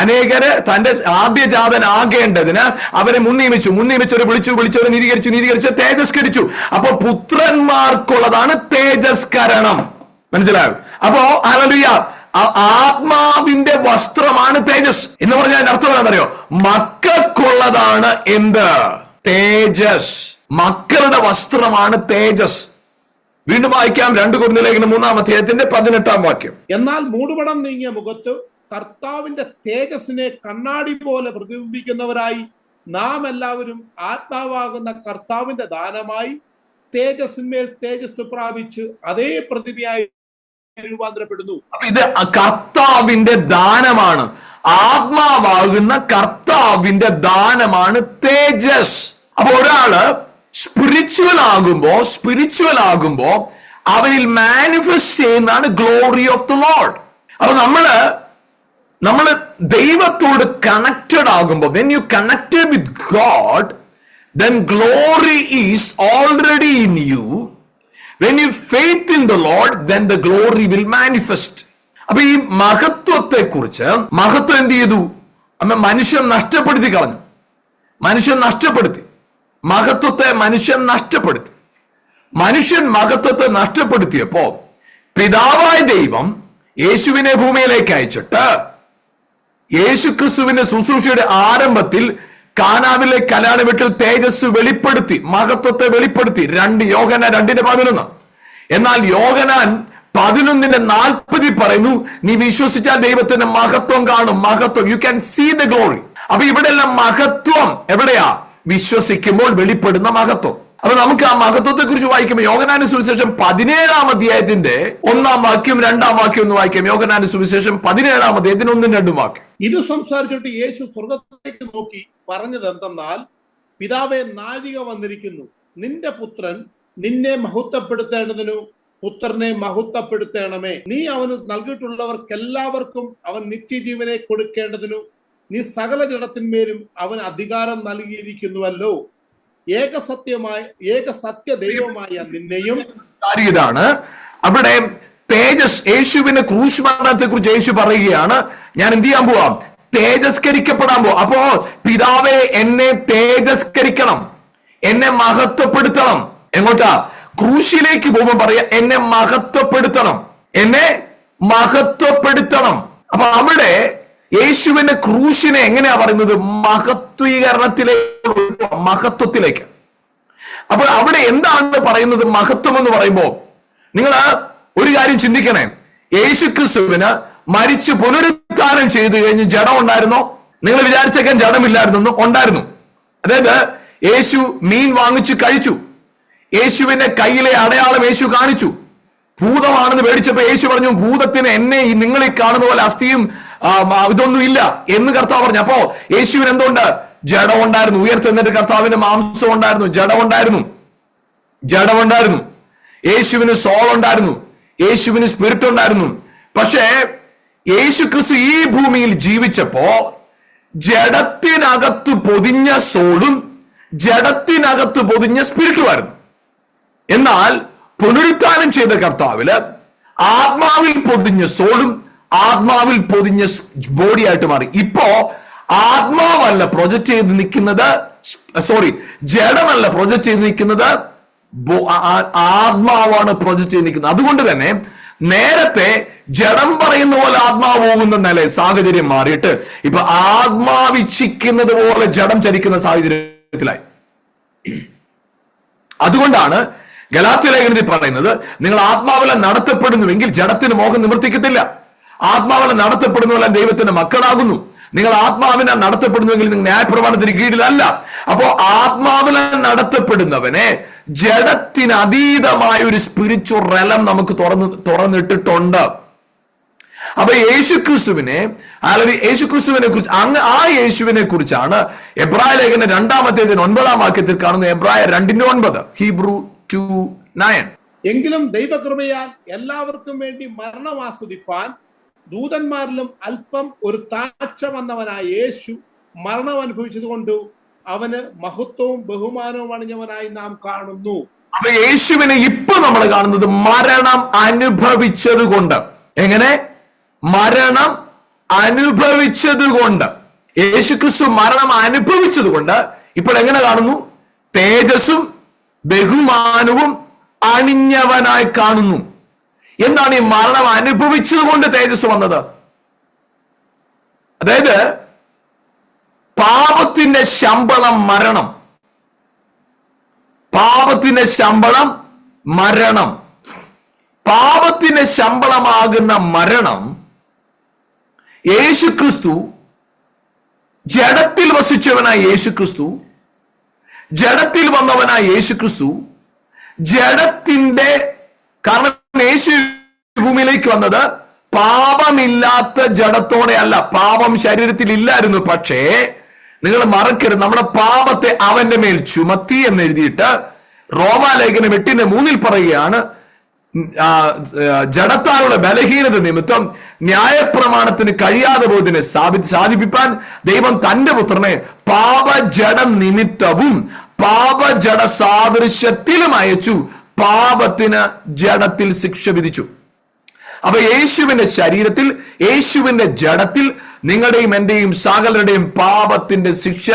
അനേകര് തന്റെ ആദ്യജാതനാകേണ്ടതിന് അവരെ മുന്നയിച്ചവരെ വിളിച്ചവരെ നീതീകരിച്ചു തേജസ്കരിച്ചു. അപ്പൊ പുത്രന്മാർക്കുള്ളതാണ് തേജസ്കരണം. മനസ്സിലായോ? അപ്പോ ഹല്ലേലൂയ, ആത്മാവിന്റെ വസ്ത്രമാണ് തേജസ് എന്ന് പറഞ്ഞാൽ അർത്ഥം എന്താണെന്നറിയോ? മക്കൾക്കുള്ളതാണ് എന്ത്? തേജസ്. മക്കളുടെ വസ്ത്രമാണ് തേജസ്. വീണ്ടും വായിക്കാം 2 കൊരിന്ത്യർ 3-ാം അധ്യായത്തിന്റെ 18-ാം വാക്യം. എന്നാൽ മൂടുപടം നീങ്ങിയ മുഖത്ത് കർത്താവിന്റെ തേജസ്സിനെ കണ്ണാടി പോലെ പ്രതിബിംബിക്കുന്നവരായി നാം എല്ലാവരും ആത്മാവാകുന്ന കർത്താവിന്റെ ദാനമായി തേജസ്സിന്മേൽ തേജസ് പ്രാപിച്ച് അതേ പ്രതിമയായി രൂപാന്തരപ്പെടുന്നു. ഇത് കർത്താവിന്റെ ദാനമാണ്. ആത്മാവാകുന്ന കർത്താവിന്റെ ദാനമാണ് തേജസ്. അപ്പൊ ഒരാള് സ്പിരിച്വൽ ആകുമ്പോ അവനിൽ മാനിഫെസ്റ്റ് ചെയ്യുന്നതാണ് ഗ്ലോറി ഓഫ് ദ ലോർഡ്. അപ്പൊ നമ്മള് ദൈവത്തോട് കണക്റ്റഡ് ആകുമ്പോൾ, when you connected with God, then glory is already in you. When you faith in the Lord, then the glory will manifest. അപ്പൊ ഈ മഹത്വത്തെ കുറിച്ച്, മഹത്വം എന്ത് ചെയ്തു? മനുഷ്യൻ നഷ്ടപ്പെടുത്തി കളഞ്ഞു. മനുഷ്യൻ മഹത്വത്തെ നഷ്ടപ്പെടുത്തിയപ്പോ പിതാവായ ദൈവം യേശുവിനെ ഭൂമിയിലേക്ക് അയച്ചിട്ട് യേശുക്രിസ്തുവിന്റെ ശുശ്രൂഷയുടെ ആരംഭത്തിൽ കാനാവിലെ കല്യാണ വീട്ടിൽ തേജസ് വെളിപ്പെടുത്തി, മഹത്വത്തെ വെളിപ്പെടുത്തി. യോഹന്നാൻ 2:11. എന്നാൽ യോഹന്നാൻ 11:40 പറയുന്നു, നീ വിശ്വസിച്ചാൽ ദൈവത്തിന്റെ മഹത്വം കാണും. മഹത്വം, you can see the glory. അപ്പൊ ഇവിടെ എല്ലാം മഹത്വം എവിടെയാ? വിശ്വസിക്കുമ്പോൾ വെളിപ്പെടുന്ന മഹത്വം. അപ്പൊ നമുക്ക് ആ മഹത്വത്തെ കുറിച്ച് വായിക്കുമ്പോൾ യോഹന്നാന്റെ സുവിശേഷം 17-ാം അധ്യായത്തിന്റെ 1-ാം വാക്യം 2-ാം വാക്യം ഒന്ന് വായിക്കാം. യോഹന്നാന്റെ സുവിശേഷം 17-ാം അധ്യായത്തിന് 1-2 വാക്യം. ഇത് സംസാരിച്ചിട്ട് യേശു സ്വർഗത്തിലേക്ക് നോക്കി പറഞ്ഞത് എന്തെന്നാൽ, പിതാവേ, നാഴിക വന്നിരിക്കുന്നു. നിന്റെ പുത്രൻ നിന്നെ മഹത്വപ്പെടുത്തേണ്ടതിനു പുത്രനെ മഹത്വപ്പെടുത്തേണമേ. നീ അവന് നൽകിയിട്ടുള്ളവർക്കെല്ലാവർക്കും അവൻ നിത്യജീവനെ കൊടുക്കേണ്ടതിനു നീ സകല ജഡത്തിന്മേലും അവൻ അധികാരം നൽകിയിരിക്കുന്നുവല്ലോ. ഏകസത്യ ദൈവമായ നിന്നെയും. ഇതാണ് അവിടെ തേജസ്. യേശുവിന്റെ ക്രൂശ് മരണത്തെ കുറിച്ച് യേശു പറയുകയാണ്, ഞാൻ എന്ത് ചെയ്യാൻ പോവാം? തേജസ്കരിക്കപ്പെടാൻ പോവാം. അപ്പോ പിതാവെ, എന്നെ തേജസ്കരിക്കണം, എന്നെ മഹത്വപ്പെടുത്തണം. എങ്ങോട്ടാ? ക്രൂശിലേക്ക് പോകുമ്പോൾ പറയാ, എന്നെ മഹത്വപ്പെടുത്തണം. അപ്പൊ അവിടെ യേശുവിന്റെ ക്രൂശിനെ എങ്ങനെയാ പറയുന്നത്? മഹത്വത്തിലേക്ക്. അപ്പോൾ അവിടെ എന്താണ് പറയുന്നത്? മഹത്വം എന്ന് പറയുമ്പോ നിങ്ങൾ ഒരു കാര്യം ചിന്തിക്കണേ. യേശുക്രിസ്തുവിന് മരിച്ച് പുനരുത്ഥാനം ചെയ്തു കഴിഞ്ഞ് ജഡം ഉണ്ടായിരുന്നോ? നിങ്ങൾ വിചാരിച്ചേക്കാൻ ജഡമില്ലായിരുന്നു. ഉണ്ടായിരുന്നു. അതായത് യേശു മീൻ വാങ്ങിച്ച് കഴിച്ചു. യേശുവിന്റെ കയ്യിലെ അടയാളം യേശു കാണിച്ചു. ഭൂതമാണെന്ന് പേടിച്ചപ്പോ യേശു പറഞ്ഞു, ഭൂതത്തിന് എന്നെ നിങ്ങൾ ഈ കാണുന്ന പോലെ അസ്ഥിയും ഇതൊന്നും ഇല്ല എന്ന് കർത്താവ് പറഞ്ഞു. അപ്പോ യേശുവിന് എന്തുണ്ട്? ജഡം ഉണ്ടായിരുന്നു. ഉയർത്തെന്നിട്ട് കർത്താവിന്റെ മാംസം ഉണ്ടായിരുന്നു, ജഡമുണ്ടായിരുന്നു. യേശുവിന് സോൾ ഉണ്ടായിരുന്നു, യേശുവിന് സ്പിരിറ്റ് ഉണ്ടായിരുന്നു. പക്ഷേ യേശു ക്രിസ്തു ഈ ഭൂമിയിൽ ജീവിച്ചപ്പോ ജഡത്തിനകത്ത് പൊതിഞ്ഞ സോളും ജഡത്തിനകത്ത് പൊതിഞ്ഞ സ്പിരിറ്റുമായിരുന്നു. എന്നാൽ പുനരുത്ഥാനം ചെയ്ത കർത്താവില് ആത്മാവിൽ പൊതിഞ്ഞ സോളും ആത്മാവിൽ പൊതിഞ്ഞ ബോഡി ആയിട്ട് മാറി. ഇപ്പോ ആത്മാവല്ല പ്രൊജക്ട് ചെയ്ത് നിൽക്കുന്നത്, ജഡമല്ല പ്രൊജക്ട് ചെയ്ത് നിൽക്കുന്നത്, ആത്മാവാണ് പ്രൊജക്ട് ചെയ്ത് നിൽക്കുന്നത്. അതുകൊണ്ട് തന്നെ നേരത്തെ ജഡം പറയുന്ന പോലെ ആത്മാവ് പോകുന്ന നില സാഹചര്യം മാറിയിട്ട് ഇപ്പൊ ആത്മാവിച്ഛിക്കുന്നത് പോലെ ജഡം ചലിക്കുന്ന സാഹചര്യത്തിലായി. അതുകൊണ്ടാണ് ഗലാത്യ ലേഖനത്തിൽ പറയുന്നത്, നിങ്ങൾ ആത്മാവിലെ നടത്തപ്പെടുന്നുവെങ്കിൽ ജഡത്തിന് മോഹം നിവർത്തിക്കത്തില്ല. ആത്മാവിലെ നടത്തപ്പെടുന്നവരെല്ലാം ദൈവത്തിന്റെ മക്കളാകുന്നു. നിങ്ങൾ ആത്മാവിനെ നടത്തപ്പെടുന്നുവെങ്കിൽ നിങ്ങൾ ന്യായപ്രമാണത്തിന് കീഴിലല്ല. അപ്പോ ആത്മാവിനെ നടത്തപ്പെടുന്നവനെ ജഡത്തിന് അതീതമായ ഒരു സ്പിരിച്വൽ റെലം നമുക്ക് തുറന്നിട്ടിട്ടുണ്ട്. അപ്പൊ യേശുക്രിസ്തുവിനെ കുറിച്ച് ആ യേശുവിനെ കുറിച്ചാണ് എബ്രായ ലേഖനം 2-ാം വാക്യത്തിൽ കാണുന്ന എബ്രായ 2:9, ഹീബ്രു 2:9. എങ്കിലും ദൈവകൃപയാൽ എല്ലാവർക്കും വേണ്ടി മരണം ആസ്വദിപ്പാൻ ദൂതന്മാരിലും അല്പം ഒരു താഴ്ച വന്നവനായ യേശു മരണം അനുഭവിച്ചത് കൊണ്ട് അവന് മഹത്വവും ബഹുമാനവും അണിഞ്ഞവനായി നാം കാണുന്നു. അപ്പൊ യേശുവിനെ ഇപ്പൊ നമ്മൾ കാണുന്നത് മരണം അനുഭവിച്ചത് കൊണ്ട്. എങ്ങനെ? മരണം അനുഭവിച്ചത് കൊണ്ട്. യേശുക്രിസ്തു മരണം അനുഭവിച്ചത് കൊണ്ട് ഇപ്പോൾ എങ്ങനെ കാണുന്നു? തേജസ്സും ബഹുമാനവും അണിഞ്ഞവനായി കാണുന്നു. എന്താണ് ഈ മരണം അനുഭവിച്ചത് കൊണ്ട് തേജസ് വന്നത്? അതായത് പാപത്തിന്റെ ശമ്പളം മരണം. പാപത്തിന്റെ ശമ്പളം മരണം. പാപത്തിന്റെ ശമ്പളമാകുന്ന മരണം യേശുക്രിസ്തു, ജഡത്തിൽ വസിച്ചവനായ യേശുക്രിസ്തു, ജഡത്തിൽ വന്നവനായ യേശുക്രിസ്തു, ജഡത്തിന്റെ, കാരണം യേശു ഭൂമിയിലേക്ക് വന്നത് പാപമില്ലാത്ത ജഡത്തോടെ അല്ല. പാപം ശരീരത്തിൽ ഇല്ലായിരുന്നു. പക്ഷേ നിങ്ങൾ മറക്കരുത്, നമ്മുടെ പാപത്തെ അവന്റെ മേൽ ചുമത്തി എന്ന് എഴുതിയിട്ട് റോമാലേഖനം 8:3 പറയുകയാണ്, ജഡത്താലുള്ള ബലഹീനത നിമിത്തം ന്യായപ്രമാണത്തിന് കഴിയാതെ പോയതിനെ സാധിപ്പിക്കാൻ ദൈവം തന്റെ പുത്രനെ പാപജഡം നിമിത്തവും പാപജഡ സാദൃശ്യത്തിലും അയച്ചു, പാപത്തിന് ജഡത്തിൽ ശിക്ഷ വിധിച്ചു. അപ്പൊ യേശുവിന്റെ ശരീരത്തിൽ, യേശുവിന്റെ ജഡത്തിൽ നിങ്ങളുടെയും എന്റെയും സകലരുടെയും പാപത്തിന്റെ ശിക്ഷ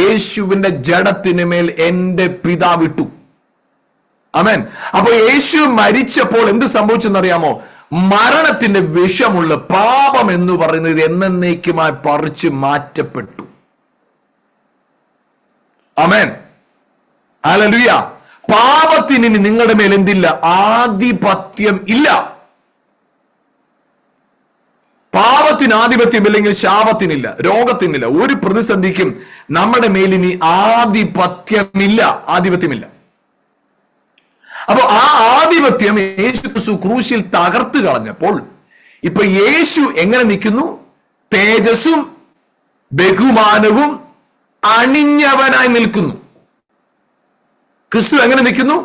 യേശുവിന്റെ ജഡത്തിന് മേൽ എന്റെ പിതാവിട്ടു. ആമേൻ. അപ്പൊ യേശു മരിച്ചപ്പോൾ എന്ത് സംഭവിച്ചെന്നറിയാമോ? മരണത്തിന്റെ വിഷമുള്ള പാപം എന്ന് പറയുന്നത് എന്നേക്കുമായി പറിച്ചു മാറ്റപ്പെട്ടു. ആമേൻ. ഹല്ലേലൂയ. പാപത്തിന് ഇനി നിങ്ങളുടെ മേൽ എന്തില്ല? ആധിപത്യം ഇല്ല. പാപത്തിന് ആധിപത്യമില്ലെങ്കിൽ ശാപത്തിനില്ല, രോഗത്തിനില്ല, ഒരു പ്രതിസന്ധിക്കും നമ്മുടെ മേലിനി ആധിപത്യമില്ല. അപ്പൊ ആ ആധിപത്യം യേശു ക്രൂശിൽ തകർത്ത് കളഞ്ഞപ്പോൾ ഇപ്പൊ യേശു എങ്ങനെ നിൽക്കുന്നു? തേജസ്സും ബഹുമാനവും അണിഞ്ഞവനായി നിൽക്കുന്നു. ക്രിസ്തു എങ്ങനെ നിൽക്കുന്നു?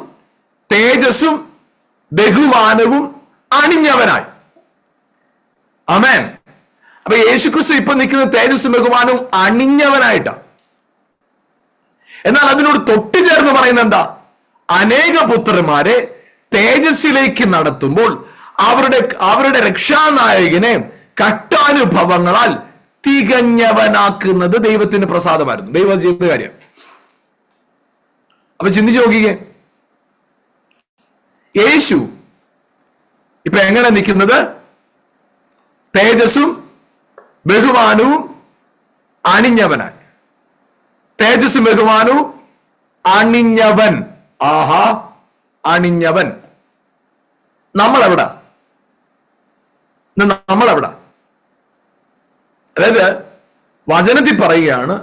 തേജസ്സും ബഹുമാനവും അണിഞ്ഞവനായി. ആമേൻ. അപ്പൊ യേശുക്രിസ്തു ഇപ്പൊ നിൽക്കുന്ന തേജസ്സും ബഹുമാനവും അണിഞ്ഞവനായിട്ടാണ്. എന്നാൽ അതിനോട് തൊട്ടു ചേർന്ന് പറയുന്നത് എന്താ? അനേക പുത്രന്മാരെ തേജസ്സിലേക്ക് നടത്തുമ്പോൾ അവരുടെ രക്ഷാനായകനെ കഷ്ടാനുഭവങ്ങളാൽ തികഞ്ഞവനാക്കുന്നത് ദൈവത്തിന് പ്രസാദമായിരുന്നു. ദൈവം ചെയ്ത കാര്യം. അപ്പൊ ചിന്തിച്ചു നോക്കിക്കേ, യേശു ഇപ്പൊ എങ്ങനെ നിൽക്കുന്നത്? തേജസ്സും ബഹുമാനവും അണിഞ്ഞവനായി. തേജസ്സും ബഹുമാനവും അണിഞ്ഞവൻ. ആഹാ, അണിഞ്ഞവൻ. നമ്മളെവിടാ? അതായത് വചനത്തിൽ പറയുകയാണ്,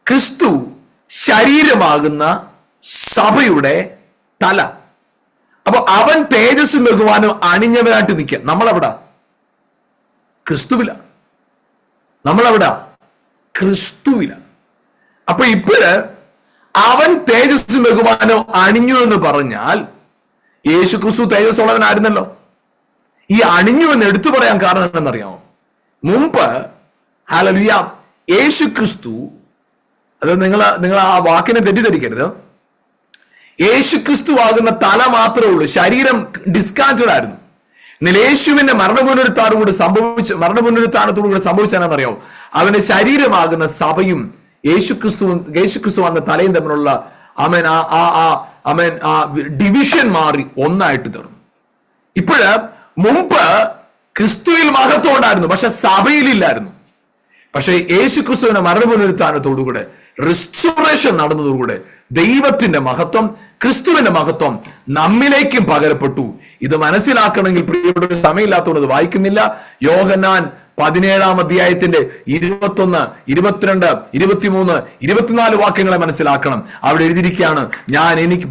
ക്രിസ്തു ശരീരമാകുന്ന സഭയുടെ തല. അപ്പൊ അവൻ തേജസ്സും ബഹുമാനവും അണിഞ്ഞവനായിട്ട് നിൽക്കുക. നമ്മളെവിടാ? ക്രിസ്തുവില. ക്രിസ്തുവില. അപ്പൊ ഇപ്പോഴ് അവൻ തേജസ്സും ബഹുമാനവും അണിഞ്ഞു എന്ന് പറഞ്ഞാൽ യേശു ക്രിസ്തു തേജസ്സുള്ളവനായിരുന്നല്ലോ. ഈ അണിഞ്ഞു എന്ന് എടുത്തു പറയാൻ കാരണം എന്താണെന്നറിയാമോ? മുമ്പ് ഹല്ലേലൂയ യേശു ക്രിസ്തു, അത് നിങ്ങൾ ആ വാക്കിനെ തെറ്റിദ്ധരിക്കരുത്. യേശുക്രിസ്തു ആകുന്ന തല മാത്രമേ ഉള്ളൂ, ശരീരം ഡിസ്കാർട്ടഡ് ആയിരുന്നു. എന്നാൽ യേശുവിന്റെ മരണപുനരുത്ഥാനത്തോടുകൂടി സംഭവിച്ചാണെന്നറിയാമോ? അവന്റെ ശരീരമാകുന്ന സഭയും യേശുക്രിസ്തു വന്ന തലയും തമ്മിലുള്ള ഡിവിഷൻ മാറി ഒന്നായിട്ട് തീർന്നു. ഇപ്പോഴ് മുമ്പ് ക്രിസ്തുവിൽ മഹത്വം ഉണ്ടായിരുന്നു, പക്ഷെ സഭയിലില്ലായിരുന്നു. പക്ഷെ യേശുക്രിസ്തുവിന്റെ മരണപുനരുത്ഥാനത്തോടുകൂടെ റിസ്റ്റോറേഷൻ നടന്നതോടുകൂടെ ദൈവത്തിന്റെ മഹത്വം, ക്രിസ്തുവിന്റെ മഹത്വം നമ്മിലേക്കും പകരപ്പെട്ടു. ഇത് മനസ്സിലാക്കണമെങ്കിൽ പ്രിയപ്പെട്ട സമയമില്ലാത്തതുകൊണ്ട് ഇത് വായിക്കുന്നില്ല. യോഹന്നാൻ 17-ാം അധ്യായത്തിന്റെ 21, 22, 23, 24 വാക്യങ്ങളെ മനസ്സിലാക്കണം. അവിടെ എഴുതിയിരിക്കുകയാണ്,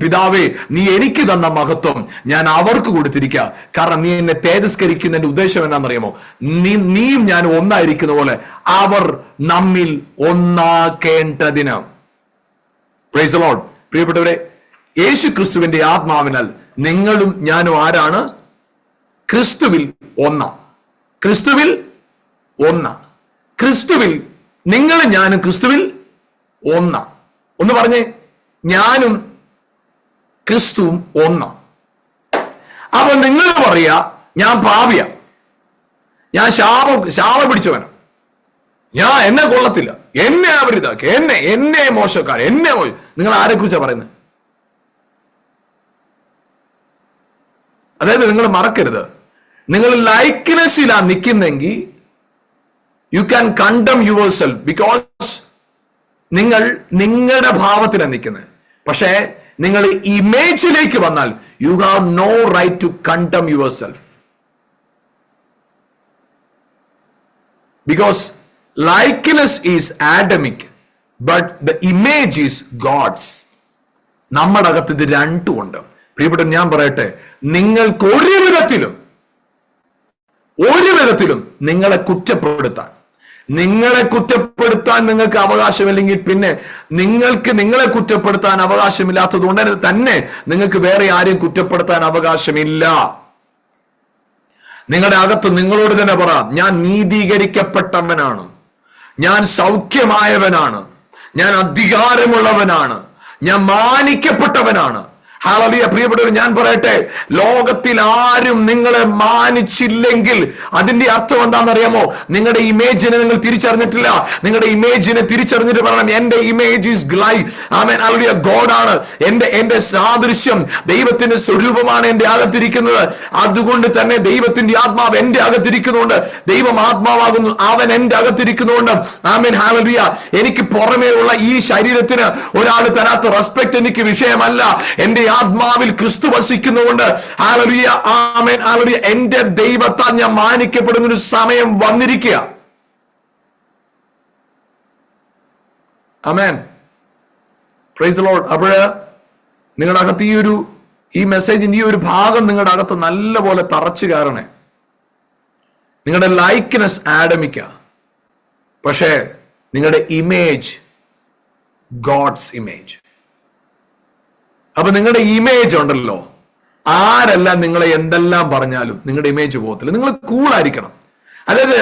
പിതാവേ നീ എനിക്ക് തന്ന മഹത്വം ഞാൻ അവർക്ക് കൊടുത്തിരിക്കുക. കാരണം നീ എന്നെ തേജസ്കരിക്കുന്നതിന്റെ ഉദ്ദേശം എന്നാണെന്നറിയാമോ? നീയും ഞാൻ ഒന്നായിരിക്കുന്ന പോലെ അവർ നമ്മിൽ ഒന്നാക്കേണ്ടതിന്. Price the Lord. പ്രിയപ്പെട്ടവരെ, യേശു ക്രിസ്തുവിന്റെ ആത്മാവിനാൽ നിങ്ങളും ഞാനും ആരാണ്? ക്രിസ്തുവിൽ ഒന്നാ. ക്രിസ്തുവിൽ ഒന്നാ. ക്രിസ്തുവിൽ നിങ്ങളും ഞാനും ക്രിസ്തുവിൽ ഒന്നാ. ഒന്ന് പറഞ്ഞേ, ഞാനും ക്രിസ്തുവും ഒന്നാ. അപ്പൊ നിങ്ങൾ പറയാ ഞാൻ പാപിയ, ഞാൻ ശാപം പിടിച്ചവനാ, എന്നെ കൊള്ളത്തില്ല, എന്നെ അവരിതാക്കി, എന്നെ മോശക്കാരൻ, നിങ്ങൾ ആരെ കുറിച്ചാ പറയുന്നത്? അതായത് നിങ്ങൾ മറക്കരുത്, നിങ്ങൾ ലൈക്ക്നെസ്സിലാ നിൽക്കുന്നെങ്കിൽ you can condemn yourself, because നിങ്ങൾ നിങ്ങളുടെ ഭാവത്തിലാണ് നിൽക്കുന്നത്. പക്ഷേ നിങ്ങൾ ഇമേജിലേക്ക് വന്നാൽ you have no right to condemn yourself, because likeness is Adamic, but the image is God's. നമ്മുടെ അകത്ത് ഇത് രണ്ടും ഉണ്ട്. പ്രിയപ്പെട്ട, ഞാൻ പറയട്ടെ, നിങ്ങൾക്ക് ഒരു വിധത്തിലും നിങ്ങളെ കുറ്റപ്പെടുത്താൻ നിങ്ങൾക്ക് അവകാശമില്ലെങ്കിൽ പിന്നെ നിങ്ങളെ കുറ്റപ്പെടുത്താൻ അവകാശമില്ലാത്തത് കൊണ്ട് തന്നെ നിങ്ങൾക്ക് വേറെ ആരെയും കുറ്റപ്പെടുത്താൻ അവകാശമില്ല. നിങ്ങളുടെ അകത്ത് നിങ്ങളോട് തന്നെ പറ, ഞാൻ നീതീകരിക്കപ്പെട്ടവനാണ്, ഞാൻ സൗഖ്യമായവനാണ്, ഞാൻ അധികാരമുള്ളവനാണ്, ഞാൻ മാനിക്കപ്പെട്ടവനാണ്. ഹല്ലേലൂയ. പ്രിയപ്പെട്ടവർ, ഞാൻ പറയട്ടെ, ലോകത്തിൽ ആരും നിങ്ങളെ മാനിച്ചില്ലെങ്കിൽ അതിന്റെ അർത്ഥം എന്താണെന്നറിയാമോ? നിങ്ങളുടെ ഇമേജിനെ നിങ്ങൾ തിരിച്ചറിഞ്ഞിട്ടില്ല. നിങ്ങളുടെ ഇമേജിനെ തിരിച്ചറിഞ്ഞിട്ട് പറയണം, എന്റെ ഇമേജ് ഈസ് ഗ്ലൈ. ആമേൻ. ഹല്ലേലൂയ. ഗോഡാണ് എന്റെ സാദൃശ്യം, ദൈവത്തിന്റെ സ്വരൂപമാണ് എന്റെ അകത്തിരിക്കുന്നത്. അതുകൊണ്ട് തന്നെ ദൈവത്തിന്റെ ആത്മാവ് എന്റെ അകത്തിരിക്കുന്നുണ്ട്. ദൈവം ആത്മാവാകുന്നു, അവൻ എന്റെ അകത്തിരിക്കുന്നുണ്ട്. ആമേൻ. ഹല്ലേലൂയ. എനിക്ക് പുറമേ ഉള്ള ഈ ശരീരത്തിന് ഒരാൾ തരാത്ത റെസ്പെക്ട് എനിക്ക് വിഷയമല്ല. എന്റെ ആത്മാവിൽ ക്രിസ്തു വസിക്കുന്നുകൊണ്ട് ഹല്ലേലൂയ, ആമേൻ, ഹല്ലേലൂയ, എന്റെ ദൈവത്താൽ ഞാൻ മാനിക്കപ്പെടുന്ന ഒരു സമയം വന്നിരിക്കുക. ആമേൻ. Praise the Lord. അപ്പോഴ് നിങ്ങളുടെ അകത്ത് ഈ മെസ്സേജിന്റെ ഈ ഒരു ഭാഗം നിങ്ങളുടെ അകത്ത് നല്ലപോലെ തറച്ചു കയറണേ. നിങ്ങളുടെ ലൈക്ക്നെസ് ആഡമിക്ക, പക്ഷേ നിങ്ങളുടെ ഇമേജ് ഗോഡ്സ് ഇമേജ്. അപ്പൊ നിങ്ങളുടെ ഇമേജ് ഉണ്ടല്ലോ, ആരെല്ലാം നിങ്ങളെ എന്തെല്ലാം പറഞ്ഞാലും നിങ്ങളുടെ ഇമേജ് പോകത്തില്ല. നിങ്ങൾ കൂളായിരിക്കണം. അതായത്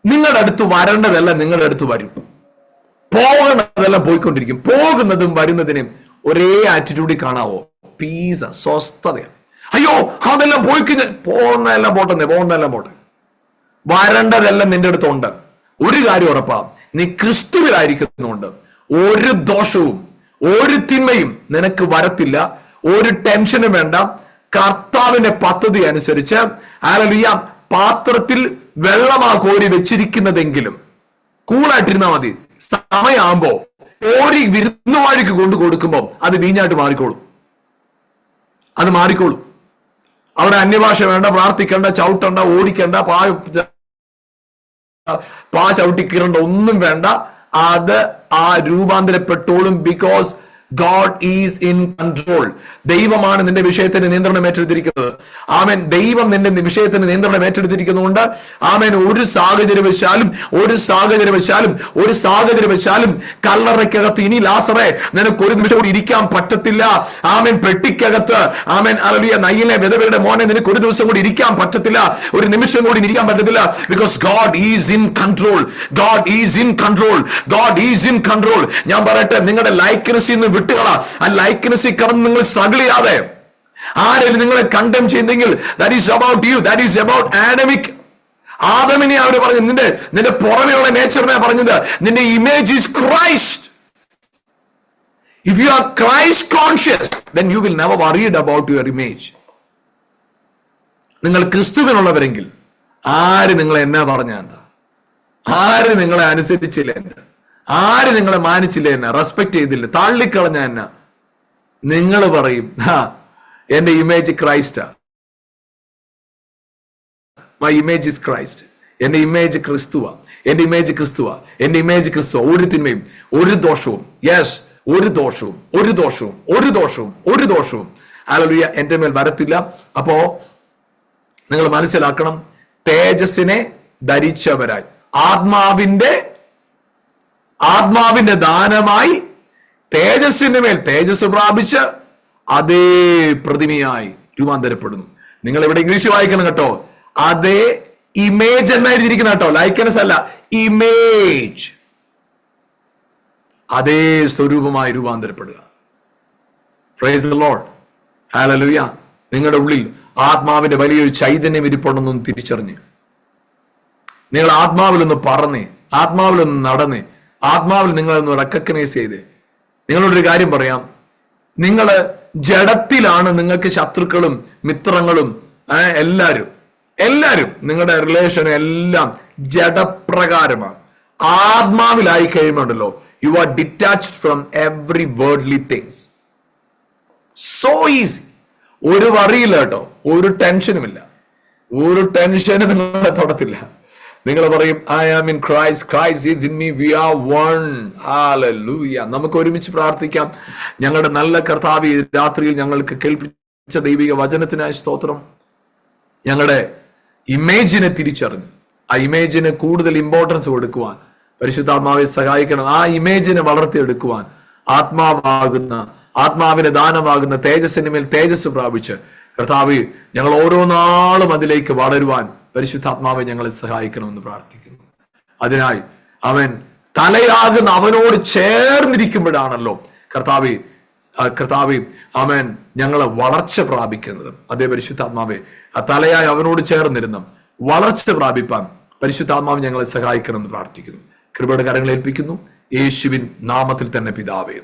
നിങ്ങളുടെ അടുത്ത് വരേണ്ടതെല്ലാം നിങ്ങളുടെ അടുത്ത് വരും, പോകേണ്ടതെല്ലാം പോയിക്കൊണ്ടിരിക്കും. പോകുന്നതും വരുന്നതിനും ഒരേ ആറ്റിറ്റ്യൂഡിൽ കാണാവോ? പീസ, സ്വസ്ഥതയാണ്. അയ്യോ അതെല്ലാം പോയിക്കഴിഞ്ഞാൽ പോകുന്നതെല്ലാം പോട്ടെ. വരേണ്ടതെല്ലാം നിന്റെ അടുത്തുണ്ട്. ഒരു കാര്യം ഉറപ്പാ, നീ ക്രിസ്തുവിലായിരിക്കുന്നുണ്ട് ഒരു ദോഷവും ഒരു തിന്മയും നിനക്ക് വരത്തില്ല. ഒരു ടെൻഷനും വേണ്ട. കർത്താവിന്റെ പദ്ധതി അനുസരിച്ച് ഹല്ലേലൂയ, പാത്രത്തിൽ വെള്ളമാ കോരി വെച്ചിരിക്കുന്നതെങ്കിലും കൂളായിട്ടിരുന്നാ മതി. സമയമാകുമ്പോ ഓരി വിരുന്നുവാഴിക്ക് കൊണ്ടു കൊടുക്കുമ്പോ അത് വീഞ്ഞായിട്ട് മാറിക്കോളും. അവിടെ അന്യഭാഷ വേണ്ട, പ്രാർത്ഥിക്കണ്ട, ചവിട്ടണ്ട, ഓടിക്കണ്ട, പാ ചവിട്ടിക്കീറണ്ട, ഒന്നും വേണ്ട. അത് രൂപാന്തരപ്പെട്ടോളും. Because God is in control. ദൈവമാണ് നിന്റെ വിഷയത്തിന് നിയന്ത്രണം ഏറ്റെടുത്തിരിക്കുന്നത്. ആമേൻ. ദൈവം നിന്റെ വിഷയത്തിന് നിയന്ത്രണം ഏറ്റെടുത്തിരിക്കുന്നുണ്ട്. ആമേൻ. ഒരു സാഹചര്യവശാലും കല്ലറയ്ക്കകത്ത് ഇനി ലാസറേ നിനക്ക് ഒരു നിമിഷം കൂടി ഇരിക്കാൻ പറ്റത്തില്ല. ആമേൻ. പെട്ടിക്കകത്ത് ആമേൻ ഹല്ലേലൂയ, നയിലെ വിധവയുടെ മോനെ നിനക്ക് ഒരു ദിവസം കൂടി ഇരിക്കാൻ പറ്റത്തില്ല, ഒരു നിമിഷം കൂടി ഇരിക്കാൻ പറ്റത്തില്ല. Because God is in control. ഞാൻ പറയട്ടെ, നിങ്ങളുടെ ലൈക്ക്നെസ്സിൽ നിന്ന് വിട്ടുകളാ. ആ ലൈക്ക്നെസ്സിൽ കടന്ന് നിങ്ങൾ സ്ട്രഗിൾ ചെയ്യാതെ. ആരെങ്കിലും നിങ്ങളെ കണ്ടം ചെയ്യുന്നെങ്കിൽ that is about you, that is about Adamic. ആദമിനെ അവർ പറഞ്ഞു, നിന്റെ പുറമെയുള്ള നേച്ചറിനെ പറഞ്ഞത് നിന്റെ image is Christ. If you are Christ conscious, then you will never worried about your image. നിങ്ങൾ ക്രിസ്തുവിനുള്ളവരെങ്കിൽ ആര് നിങ്ങളെ എന്നാ പറഞ്ഞ എന്താ, ആര് നിങ്ങളെ അനുസരിച്ചില്ല എന്നാ, ആര് നിങ്ങളെ മാനിച്ചില്ല എന്നാ, റെസ്പെക്ട് ചെയ്തില്ല, തള്ളിക്കളഞ്ഞ എന്നാ, നിങ്ങൾ പറയും എന്റെ ഇമേജ് ക്രൈസ്റ്റാ, മൈ ഇമേജ് ഇസ് ക്രൈസ്റ്റ്, എന്റെ ഇമേജ് ക്രിസ്തുവാ, എന്റെ ഇമേജ് ക്രിസ്തുവാ, എന്റെ ഇമേജ് ക്രിസ്തുവ. ഒരു തിന്മയും ഒരു ദോഷവും, യെസ്, ഒരു ദോഷവും ഹല്ലേലൂയ എന്റെ മേൽ വരത്തില്ല. അപ്പോ നിങ്ങൾ മനസ്സിലാക്കണം, തേജസ്സിനെ ധരിച്ചവരായി, ആത്മാവിന്റെ ദാനമായി തേജസ്സിന്റെ മേൽ തേജസ് പ്രാപിച്ച് അതേ പ്രതിമയായി രൂപാന്തരപ്പെടുന്നു. നിങ്ങൾ ഇവിടെ ഇംഗ്ലീഷ് വായിക്കണം കേട്ടോ, അതേ ഇമേജ് എന്നായിരിക്കുന്ന കേട്ടോ, ലൈക്കനസ് അല്ല, ഇമേജ്, അതേ സ്വരൂപമായി രൂപാന്തരപ്പെടുക. Praise the Lord, hallelujah. നിങ്ങളുടെ ഉള്ളിൽ ആത്മാവിന്റെ വലിയൊരു ചൈതന്യം ഇരിപ്പുണ്ടെന്നും തിരിച്ചറിഞ്ഞ് നിങ്ങൾ ആത്മാവിലൊന്ന് പറഞ്ഞ്, ആത്മാവിലൊന്ന് നടന്ന്, ആത്മാവിൽ നിങ്ങളൊന്ന് റെക്കഗ്നൈസ് ചെയ്ത്, നിങ്ങളോടൊരു കാര്യം പറയാം, നിങ്ങള് ജഡത്തിലാണ് നിങ്ങൾക്ക് ശത്രുക്കളും മിത്രങ്ങളും എല്ലാരും നിങ്ങളുടെ റിലേഷൻ എല്ലാം ജഡപ്രകാരമാണ്. ആത്മാവിലായി കഴിയുമ്പോണ്ടല്ലോ, you are detached from every worldly things. So easy. ഒരു വറിയില്ല കേട്ടോ, ഒരു ടെൻഷനുമില്ല, ഒരു ടെൻഷനും നിങ്ങളെ തൊടത്തില്ല. നിങ്ങൾ പറയും I am in Christ, Christ is in me, we are one. Hallelujah. നമുക്ക് ഒരുമിച്ച് പ്രാർത്ഥിക്കാം. ഞങ്ങളുടെ നല്ല കർത്താവേ, രാത്രിയിൽ ഞങ്ങൾക്ക് കേൾപ്പിച്ച ദൈവിക വചനത്തിനായി സ്തോത്രം. ഞങ്ങളുടെ ഇമേജിനെ തിരിച്ചറിഞ്ഞ് ആ ഇമേജിന് കൂടുതൽ ഇമ്പോർട്ടൻസ് കൊടുക്കുവാൻ പരിശുദ്ധാത്മാവെ സഹായിക്കണം. ആ ഇമേജിനെ വളർത്തിയെടുക്കുവാൻ ആത്മാവിന് ദാനമാകുന്ന തേജസ്സിന് മേൽ തേജസ് പ്രാപിച്ച് കർത്താവേ, ഞങ്ങൾ ഓരോ നാളും അതിലേക്ക് വളരുവാൻ പരിശുദ്ധാത്മാവെ ഞങ്ങളെ സഹായിക്കണമെന്ന് പ്രാർത്ഥിക്കുന്നു. അതിനായി അവൻ തലയാകുന്ന അവനോട് ചേർന്നിരിക്കുമ്പോഴാണല്ലോ കർത്താവേ അവൻ ഞങ്ങളെ വളർച്ച പ്രാപിക്കുന്നത്. അതേ പരിശുദ്ധാത്മാവെ, ആ തലയായി അവനോട് ചേർന്നിരുന്ന വളർച്ച പ്രാപിപ്പാൻ പരിശുദ്ധാത്മാവ് ഞങ്ങളെ സഹായിക്കണമെന്ന് പ്രാർത്ഥിക്കുന്നു. കൃപയുടെ കരങ്ങൾ ഏൽപ്പിക്കുന്നു, യേശുവിൻ നാമത്തിൽ തന്നെ പിതാവേ.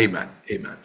ആമേൻ.